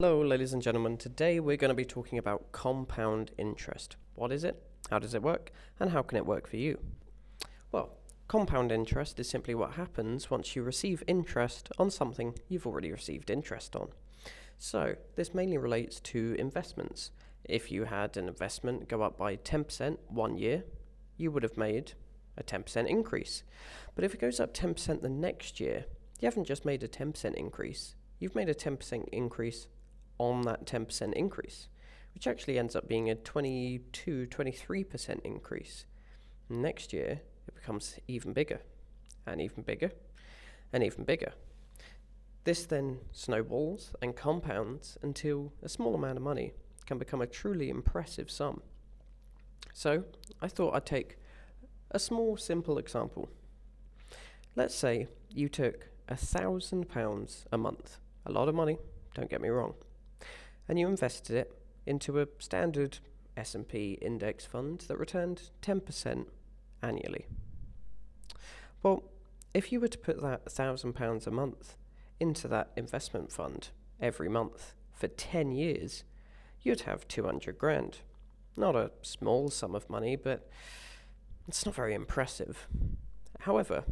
Hello, ladies and gentlemen. Today we're going to be talking about compound interest. What is it? How does it work? And how can it work for you? Well, compound interest is simply what happens once you receive interest on something you've already received interest on. So, this mainly relates to investments. If you had an investment go up by 10% one year, you would have made a 10% increase. But if it goes up 10% the next year, you haven't just made a 10% increase, you've made a 10% increase on that 10% increase, which actually ends up being a 23% increase. Next year, it becomes even bigger, and even bigger, and even bigger. This then snowballs and compounds until a small amount of money can become a truly impressive sum. So, I thought I'd take a small, simple example. Let's say you took £1,000 a month, a lot of money, don't get me wrong, and you invested it into a standard S&P index fund that returned 10% annually. Well, if you were to put that £1,000 a month into that investment fund every month for 10 years, you'd have 200 grand. Not a small sum of money, but it's not very impressive. However,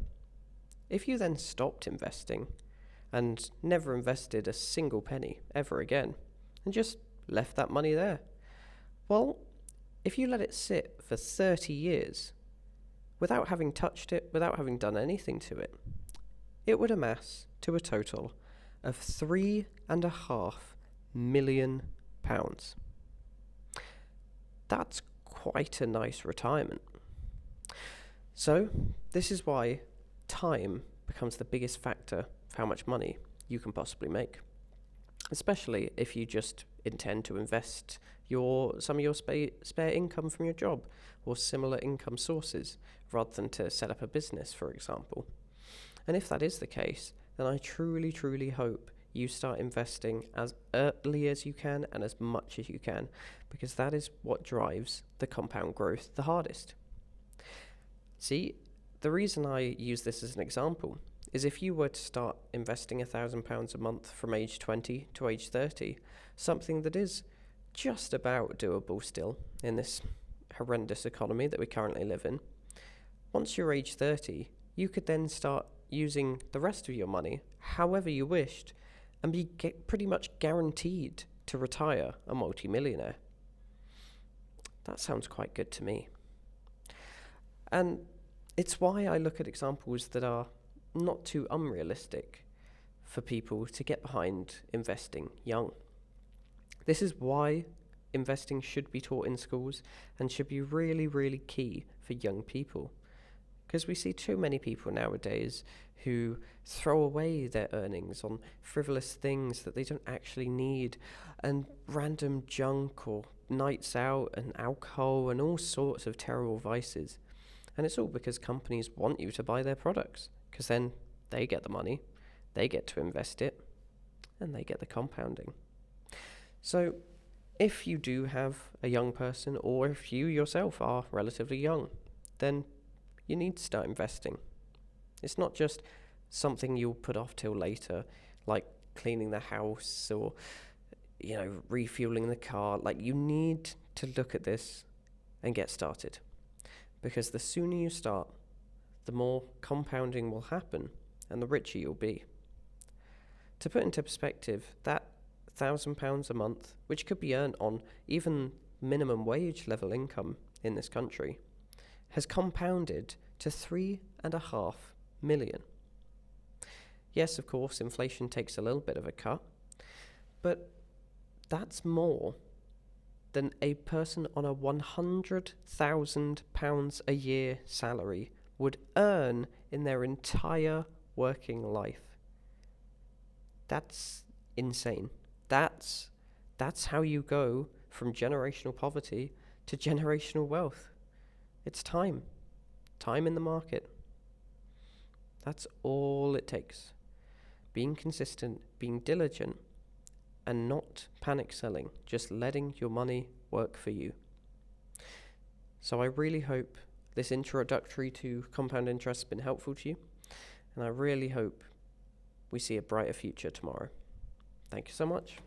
if you then stopped investing and never invested a single penny ever again, and just left that money there, well, if you let it sit for 30 years without having touched it, without having done anything to it, it would amass to a total of £3.5 million. That's quite a nice retirement. So, this is why time becomes the biggest factor for how much money you can possibly make, especially if you just intend to invest some of your spare income from your job or similar income sources rather than to set up a business, for example. And if that is the case, then I truly hope you start investing as early as you can and as much as you can, because that is what drives the compound growth the hardest. See, the reason I use this as an example is if you were to start investing £1,000 a month from age 20 to age 30, something that is just about doable still in this horrendous economy that we currently live in, once you're age 30, you could then start using the rest of your money however you wished and be pretty much guaranteed to retire a multi-millionaire. That sounds quite good to me. And it's why I look at examples that are not too unrealistic for people to get behind investing young. This is why investing should be taught in schools and should be really key for young people. Because we see too many people nowadays who throw away their earnings on frivolous things that they don't actually need, and random junk or nights out and alcohol and all sorts of terrible vices. And it's all because companies want you to buy their products, because then they get the money, they get to invest it, and they get the compounding. So if you do have a young person, or if you yourself are relatively young, then you need to start investing. It's not just something you'll put off till later, like cleaning the house or, refueling the car. Like, you need to look at this and get started. Because the sooner you start, the more compounding will happen and the richer you'll be. To put into perspective, that £1,000 a month, which could be earned on even minimum wage level income in this country, has compounded to £3.5 million. Yes, of course, inflation takes a little bit of a cut, but that's more than a person on a £100,000 a year salary would earn in their entire working life. That's insane. That's how you go from generational poverty to generational wealth. It's time in the market. That's all it takes. Being consistent, being diligent, and not panic selling, just letting your money work for you. So I really hope this introductory to compound interest has been helpful to you, and I really hope we see a brighter future tomorrow. Thank you so much.